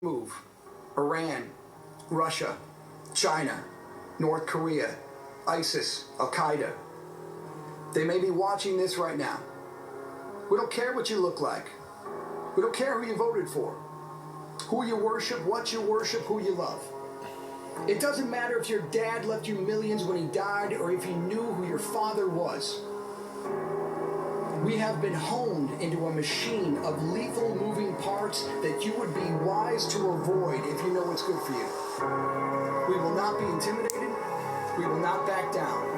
move. Iran, Russia, China, North Korea, ISIS, Al-Qaeda. They may be watching this right now. We don't care what you look like. We don't care who you voted for, who you worship, what you worship, who you love. It doesn't matter if your dad left you millions when he died or if you knew who your father was. We have been honed into a machine of lethal moving parts that you would be wise to avoid if you know what's good for you. We will not be intimidated. We will not back down.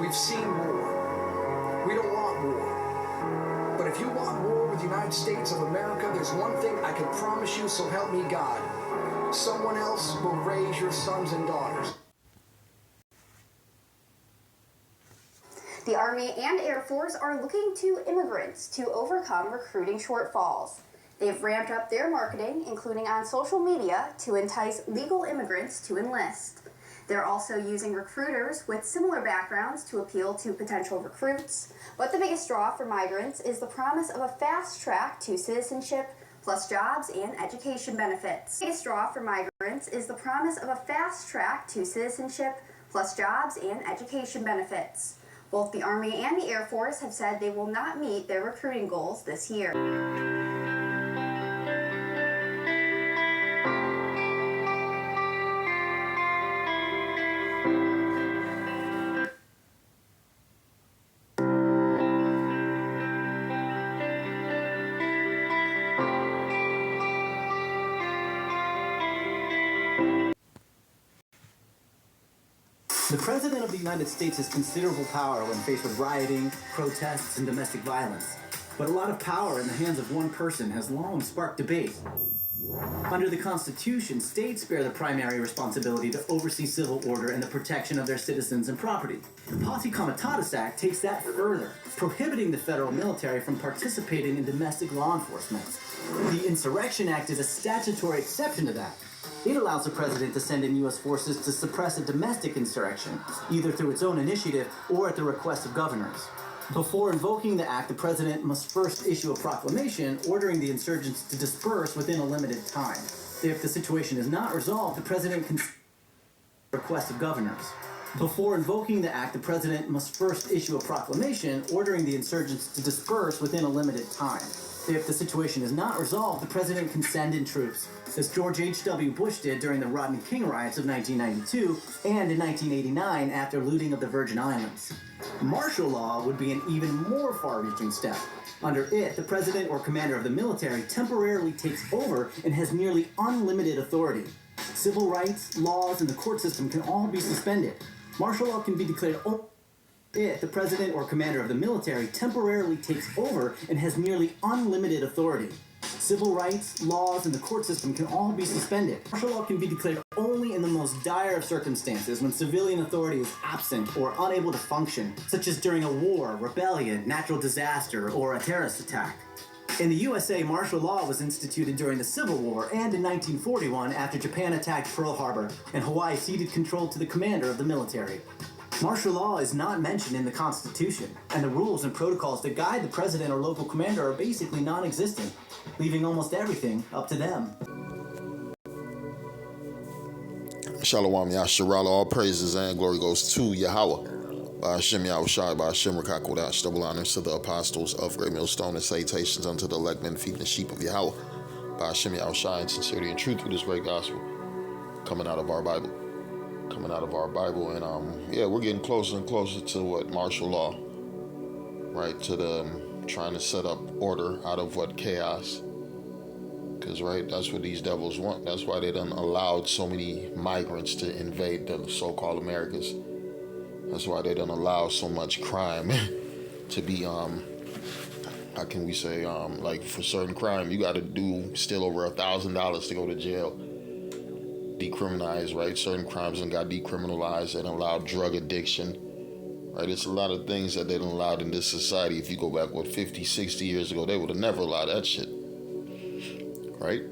We've seen war. We don't want war. But if you want war with the United States of America, there's one thing I can promise you, so help me God. Someone else will raise your sons and daughters. The Army and Air Force are looking to immigrants to overcome recruiting shortfalls. They've ramped up their marketing, including on social media, to entice legal immigrants to enlist. They're also using recruiters with similar backgrounds to appeal to potential recruits. But the biggest draw for migrants is the promise of a fast track to citizenship, plus jobs and education benefits. The biggest draw for migrants is the promise of a fast track to citizenship, plus jobs and education benefits. Both the Army and the Air Force have said they will not meet their recruiting goals this year. The President of the United States has considerable power when faced with rioting, protests, and domestic violence. But a lot of power in the hands of one person has long sparked debate. Under the Constitution, states bear the primary responsibility to oversee civil order and the protection of their citizens and property. The Posse Comitatus Act takes that further, prohibiting the federal military from participating in domestic law enforcement. The Insurrection Act is a statutory exception to that. It allows the president to send in U.S. forces to suppress a domestic insurrection, either through its own initiative or at the request of governors. Before invoking the act, the president must first issue a proclamation ordering the insurgents to disperse within a limited time. If the situation is not resolved, the president can request of governors. Before invoking the act, the president must first issue a proclamation ordering the insurgents to disperse within a limited time. If the situation is not resolved, the president can send in troops, as George H.W. Bush did during the Rodney King riots of 1992 and in 1989 after looting of the Virgin Islands. Martial law would be an even more far-reaching step. Under it, the president or commander of the military temporarily takes over and has nearly unlimited authority. Civil rights, laws, and the court system can all be suspended. Martial law can be declared the president or commander of the military temporarily takes over and has nearly unlimited authority. Civil rights, laws, and the court system can all be suspended. Martial law can be declared only in the most dire of circumstances when civilian authority is absent or unable to function, such as during a war, rebellion, natural disaster, or a terrorist attack. In the USA, martial law was instituted during the Civil War and in 1941 after Japan attacked Pearl Harbor and Hawaii ceded control to the commander of the military. Martial law is not mentioned in the Constitution, and the rules and protocols that guide the president or local commander are basically non-existent, leaving almost everything up to them. Shalom Yasharala, all praises and glory goes to Yahweh. By Hashem Yahushai, by Hashem Rakakodash, double honors to the apostles of Great Millstone and salutations unto the elect men feeding the sheep of Yahweh. By Hashem Yahushai, in sincerity and truth through this great gospel, coming out of our Bible. And we're getting closer and closer to what martial law, right? To the trying to set up order out of what chaos, because right, that's what these devils want. That's why they done allowed so many migrants to invade the so-called Americas. That's why they done allow so much crime to be how can we say like for certain crime you got to do still over $1,000 to go to jail. Decriminalized, right? Certain crimes done got decriminalized. They done allowed drug addiction, right? It's a lot of things that they done allowed in this society. If you go back, 50, 60 years ago, they would have never allowed that shit, right?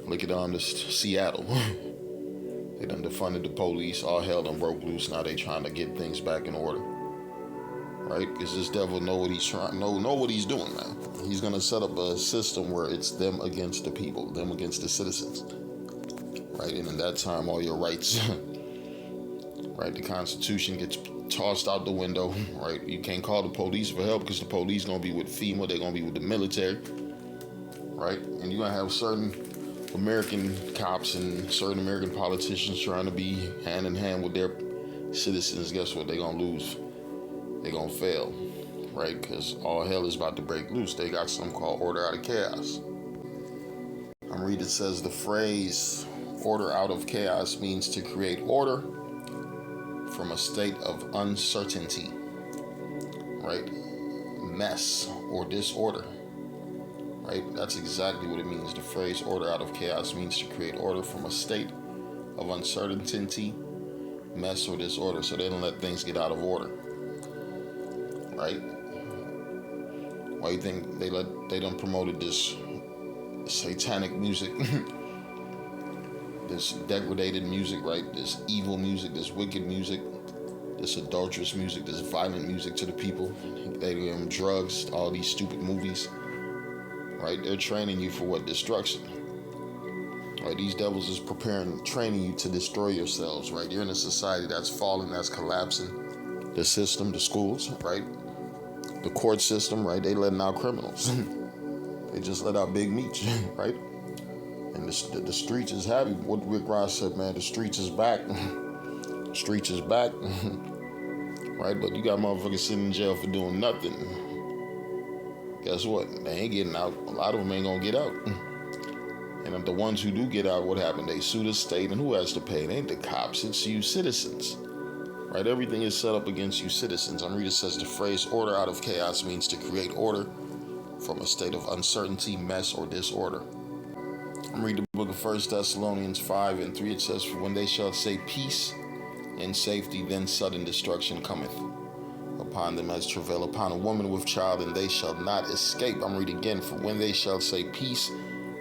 Look at this Seattle. They done defunded the police. All hell done broke loose. Now they trying to get things back in order. right? Because this devil know what he's trying, know what he's doing, man. He's gonna set up a system where it's them against the people, them against the citizens, right? And in that time, all your rights, right? The Constitution gets tossed out the window, right? You can't call the police for help because the police gonna be with FEMA, they're gonna be with the military, right? And you're gonna have certain American cops and certain American politicians trying to be hand in hand with their citizens. Guess what? They're gonna lose. They're gonna fail, right? Because all hell is about to break loose. They got something called order out of chaos. I'm reading, it says the phrase order out of chaos means to create order from a state of uncertainty, right? Mess or disorder, right? That's exactly what it means. The phrase order out of chaos means to create order from a state of uncertainty, mess, or disorder. So they don't let things get out of order, right? Why you think they done promoted this satanic music, this degraded music, right? This evil music, this wicked music, this adulterous music, this violent music to the people. They give them drugs, all these stupid movies, right? They're training you for what? Destruction. Right? These devils is training you to destroy yourselves, right? You're in a society that's falling, that's collapsing. The system, the schools, right? The court system, right? They letting out criminals. They just let out big meat, right? And the streets is happy. What Rick Ross said, man, the streets is back. Streets is back. Right? But you got motherfuckers sitting in jail for doing nothing. Guess what? They ain't getting out. A lot of them ain't gonna get out. And the ones who do get out, what happened? They sue the state, and who has to pay? It ain't the cops, it's you citizens. Right? Everything is set up against you citizens. Amrita says the phrase order out of chaos means to create order from a state of uncertainty, mess, or disorder. I'm reading the book of 1 Thessalonians 5:3. It says, for when they shall say peace and safety, then sudden destruction cometh upon them as travail upon a woman with child, and they shall not escape. I'm reading again, for when they shall say peace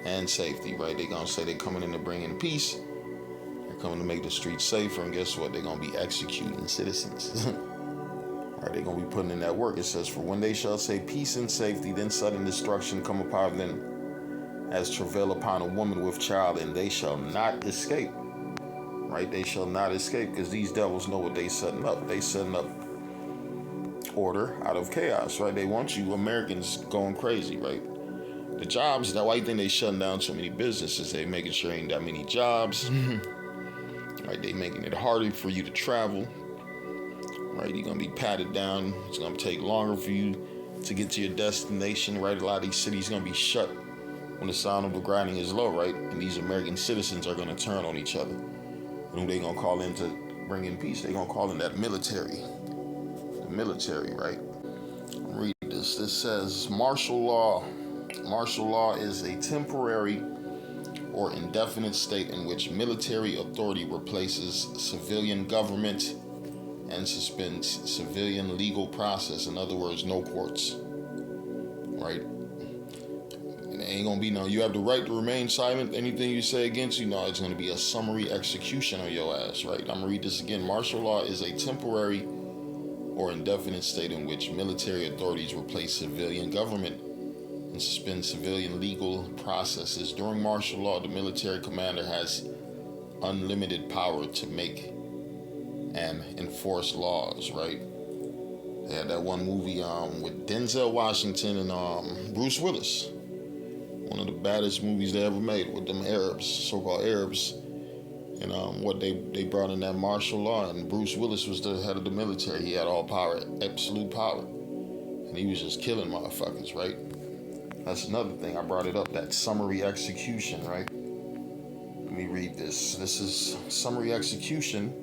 and safety, right? They're going to say they're coming in to bring in peace. They're coming to make the streets safer, and guess what? They're going to be executing citizens. Right? They're going to be putting in that work. It says, for when they shall say peace and safety, then sudden destruction come upon them as travail upon a woman with child, and they shall not escape. Right? They shall not escape, because these devils know what they setting up. They setting up order out of chaos, right? They want you Americans going crazy, right? The jobs, that's why you think they shutting down so many businesses. They making sure ain't that many jobs. Right? They making it harder for you to travel. Right? You're gonna be patted down. It's gonna take longer for you to get to your destination, right? A lot of these cities gonna be shut when the sound of the grinding is low, right? And these American citizens are gonna turn on each other. And who they gonna call in to bring in peace? They gonna call in that military. The military, right? Read this. This says martial law. Martial law is a temporary or indefinite state in which military authority replaces civilian government and suspends civilian legal process. In other words, no courts. Right? And it ain't gonna be no, you have the right to remain silent. Anything you say against you, no, it's gonna be a summary execution on your ass, right? I'm gonna read this again. Martial law is a temporary or indefinite state in which military authorities replace civilian government and suspend civilian legal processes. During martial law, the military commander has unlimited power to make and enforce laws, right? They had that one movie with Denzel Washington and Bruce Willis. One of the baddest movies they ever made with them Arabs, so-called Arabs. And what they brought in that martial law, and Bruce Willis was the head of the military. He had all power, absolute power. And he was just killing motherfuckers, right? That's another thing. I brought it up, that summary execution, right? Let me read this. This is summary execution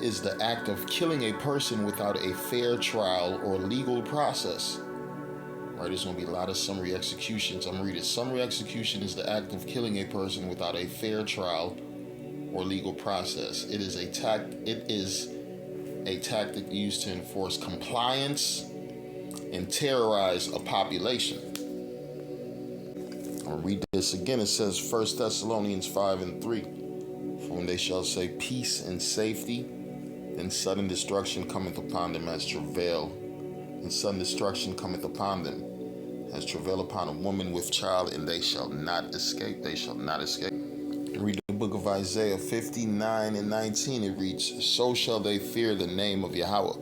is the act of killing a person without a fair trial or legal process. Right, there's going to be a lot of summary executions. I'm reading. Summary execution is the act of killing a person without a fair trial or legal process. It is a tactic used to enforce compliance and terrorize a population. I'll read this again. It says 1 Thessalonians 5:3. For when they shall say peace and safety, then sudden destruction cometh upon them as travail and sudden destruction cometh upon them, as travail upon a woman with child, and they shall not escape. They shall not escape. Read the book of Isaiah 59 and 19. It reads, so shall they fear the name of Yahweh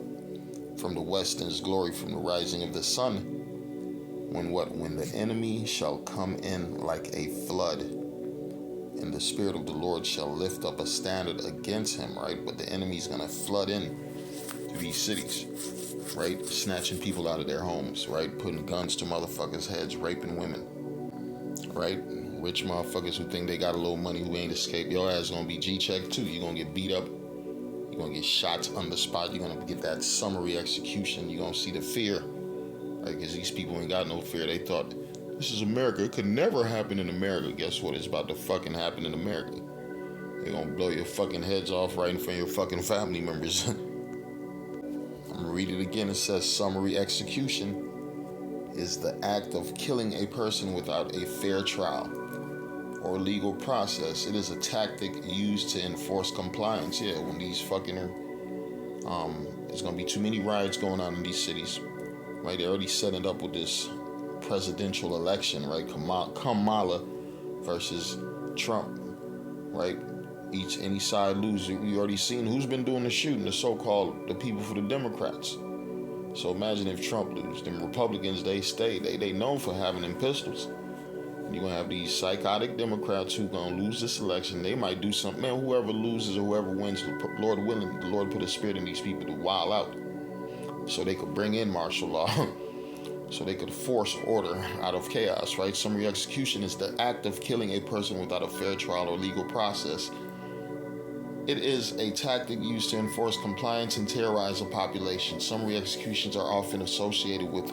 from the west, and his glory from the rising of the sun. When the enemy shall come in like a flood, and the Spirit of the Lord shall lift up a standard against him, right? But the enemy's going to flood in to these cities, right? Snatching people out of their homes, right? Putting guns to motherfuckers' heads, raping women, right? Rich motherfuckers who think they got a little money who ain't escaped. Your ass going to be G-checked too. You're going to get beat up. You're going to get shot on the spot. You're going to get that summary execution. You're going to see the fear, right? Because these people ain't got no fear. They thought, this is America. It could never happen in America. Guess what? It's about to fucking happen in America. They're going to blow your fucking heads off right in front of your fucking family members. I'm going to read it again. It says, summary execution is the act of killing a person without a fair trial or legal process. It is a tactic used to enforce compliance. Yeah, when these fucking there's gonna be too many riots going on in these cities, right? They're already setting up with this presidential election, right? Kamala versus Trump, right? Any side loses. We already seen who's been doing the shooting, the people for the Democrats. So imagine if Trump loses. Them Republicans, they stay. They known for having them pistols. You're going to have these psychotic Democrats who going to lose this election. They might do something. Man, whoever loses or whoever wins, Lord willing, the Lord put a spirit in these people to wild out. So they could bring in martial law. So they could force order out of chaos, right? Summary execution is the act of killing a person without a fair trial or legal process. It is a tactic used to enforce compliance and terrorize a population. Summary executions are often associated with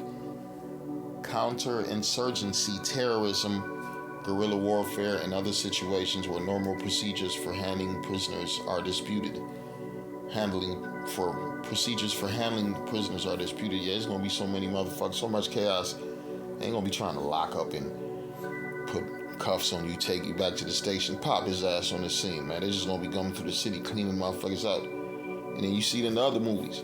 counterinsurgency, terrorism, guerrilla warfare, and other situations where normal procedures for handling prisoners are disputed. Procedures for handling prisoners are disputed. Yeah, there's gonna be so many motherfuckers, so much chaos. They ain't gonna be trying to lock up and put cuffs on you, take you back to the station, pop his ass on the scene, man. They're just gonna be going through the city cleaning motherfuckers out. And then you see it in the other movies,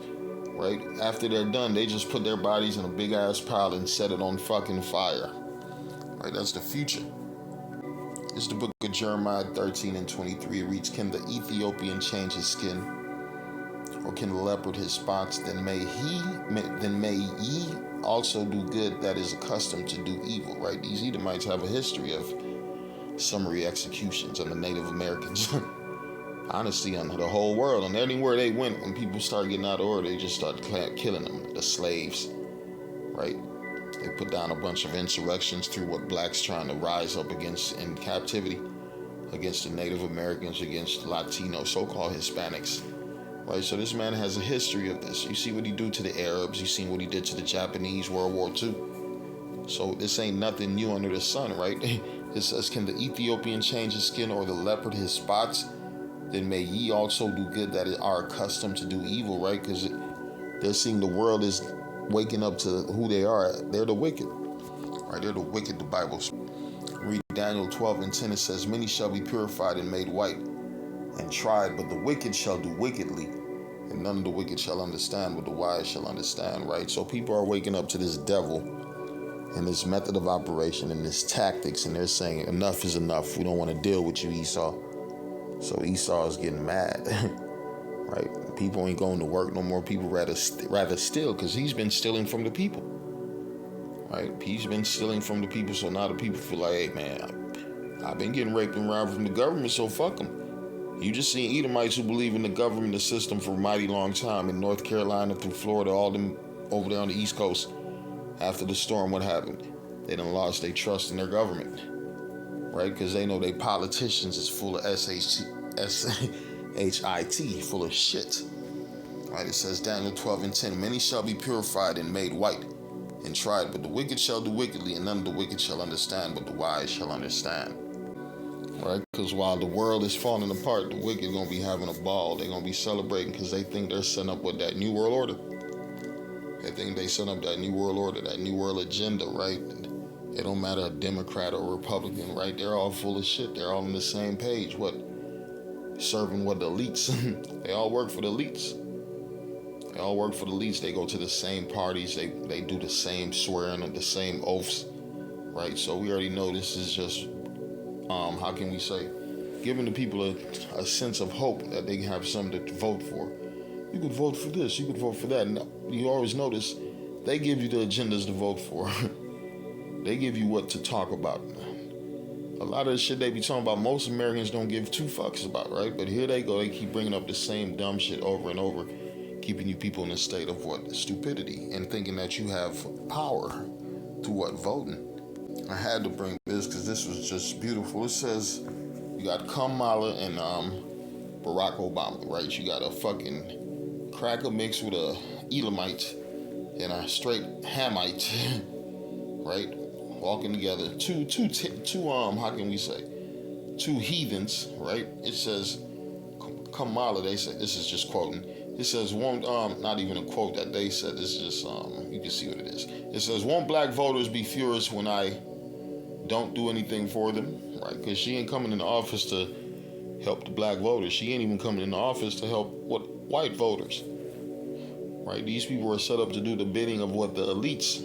right? After they're done, they just put their bodies in a big ass pile and set it on fucking fire. Right? That's the future. It's the book of Jeremiah 13 and 23. It reads, can the Ethiopian change his skin? Or can the leopard his spots? Then may ye also do good that is accustomed to do evil, right? These Edomites have a history of summary executions on the Native Americans. Honestly, on the whole world, and anywhere they went, when people start getting out of order, they just start killing them. The slaves, right? They put down a bunch of insurrections through what blacks trying to rise up against in captivity, against the Native Americans, against Latino, so-called Hispanics, right? So this man has a history of this. You see what he do to the Arabs. You seen what he did to the Japanese, World War II. So this ain't nothing new under the sun, right? It says, can the Ethiopian change his skin or the leopard his spots? Then may ye also do good that are accustomed to do evil, right? Because they're seeing the world is waking up to who they are. They're the wicked, right? They're the wicked, the Bible. Read Daniel 12 and 10. It says, many shall be purified and made white and tried, but the wicked shall do wickedly, and none of the wicked shall understand, but the wise shall understand, right? So people are waking up to this devil and this method of operation and this tactics, and they're saying enough is enough. We don't want to deal with you, Esau. So Esau is getting mad, right? People ain't going to work no more. People rather steal, because he's been stealing from the people, right? He's been stealing from the people, so now the people feel like, hey, man, I've been getting raped and robbed from the government, so fuck them. You just seen Edomites who believe in the government, the system for a mighty long time in North Carolina through Florida, all them over there on the East Coast. After the storm, what happened? They done lost their trust in their government, right? Because they know they politicians is full of shit, full of shit. Right? It says Daniel 12 and 10, many shall be purified and made white and tried, but the wicked shall do wickedly, and none of the wicked shall understand, but the wise shall understand. Right? Because while the world is falling apart, the wicked gonna be having a ball. They're gonna be celebrating because they think they're setting up with that new world order. They think they set up that new world order, that new world agenda, right? It don't matter a Democrat or Republican, right? They're all full of shit. They're all on the same page. What? Serving what, the elites? They all work for the elites. They all work for the elites. They go to the same parties. They do the same swearing and the same oaths, right? So we already know this is just, how can we say, giving the people a sense of hope that they have something to vote for. You could vote for this, you could vote for that. And you always notice they give you the agendas to vote for. They give you what to talk about. A lot of the shit they be talking about, most Americans don't give two fucks about, right? But here they go, they keep bringing up the same dumb shit over and over, keeping you people in a state of what? Stupidity, and thinking that you have power to what? Voting. I had to bring this because this was just beautiful. It says you got Kamala and Barack Obama, right? You got a fucking cracker mixed with a Elamite and a straight Hamite, right? Walking together, two how can we say, two heathens, right? It says Kamala, they said, this is just quoting, it says, won't, not even a quote that they said, this is just, you can see what it is. It says, won't black voters be furious when I don't do anything for them, right? Because she ain't coming into office to help the black voters. She ain't even coming into office to help what? White voters, right? These people are set up to do the bidding of what? The elites.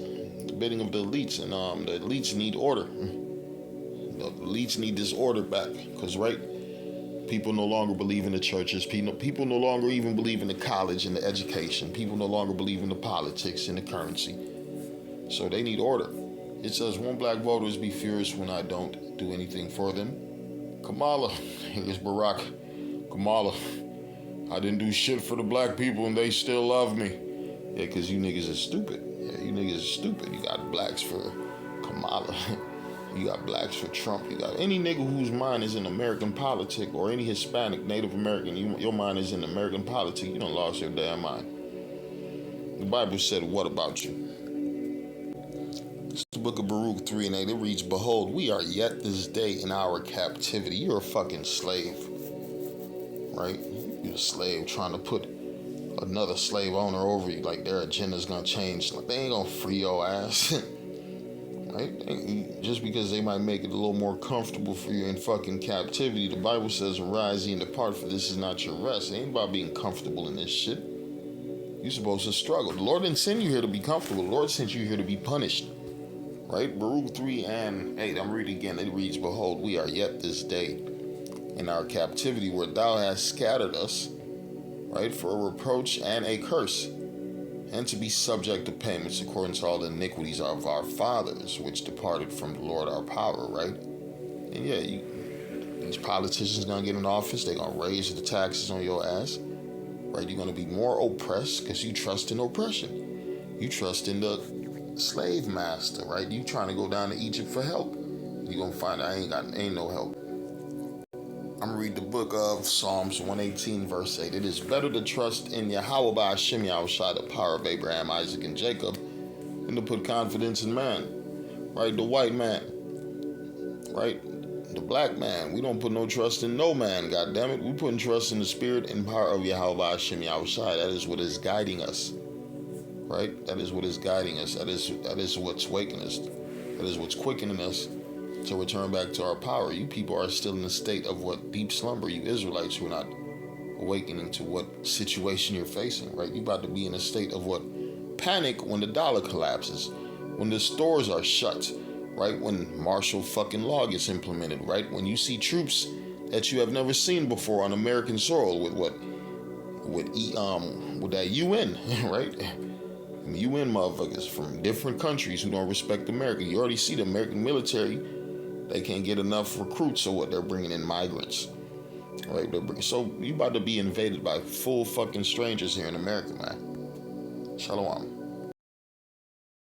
The bidding of the elites, and the elites need order. The elites need this order back, because right, people no longer believe in the churches. People no longer even believe in the college and the education. People no longer believe in the politics and the currency. So they need order. It says, won't black voters be furious when I don't do anything for them? Kamala, here's Barack. Kamala, I didn't do shit for the black people and they still love me. Yeah, because you niggas are stupid. Yeah, you niggas are stupid. You got blacks for Kamala. You got blacks for Trump. You got any nigga whose mind is in American politics, or any Hispanic, Native American, your mind is in American politics, you done lost your damn mind. The Bible said, what about you? It's the book of Baruch 3:8. It reads, behold, we are yet this day in our captivity. You're a fucking slave, right? You're a slave trying to put another slave owner over you, like their agenda's gonna change. Like, they ain't gonna free your ass. Right? Just because they might make it a little more comfortable for you in fucking captivity. The Bible says, arise ye and depart, for this is not your rest. It ain't about being comfortable in this shit. You're supposed to struggle. The Lord didn't send you here to be comfortable. The Lord sent you here to be punished. Right? Baruch 3:8. I'm reading again. It reads, behold, we are yet this day in our captivity, where thou hast scattered us, right, for a reproach and a curse, and to be subject to payments according to all the iniquities of our fathers, which departed from the Lord our power, right? And yeah, these politicians gonna get in office, they gonna raise the taxes on your ass, right? You're gonna be more oppressed because you trust in oppression. You trust in the slave master, right? You trying to go down to Egypt for help. You're gonna find ain't no help. I'm gonna read the book of Psalms 118, verse 8. It is better to trust in Yahweh by Hashem Yahushua, the power of Abraham, Isaac, and Jacob, than to put confidence in man. Right? The white man. Right? The black man. We don't put no trust in no man, goddammit. We putting trust in the spirit and power of Yahweh by Hashem Yahushua. That is what is guiding us. Right? That is what is guiding us. That is what's waking us. That is what's quickening us to return back to our power. You people are still in a state of what? Deep slumber. You Israelites who are not awakening to what situation you're facing, right? You about to be in a state of what? Panic when the dollar collapses, when the stores are shut, right? When martial fucking law gets implemented, right? When you see troops that you have never seen before on American soil with what? With that UN, right? UN motherfuckers from different countries who don't respect America. You already see the American military. They can't get enough recruits, so what? They're bringing in migrants, right? So you about to be invaded by full fucking strangers here in America, man. Shalom.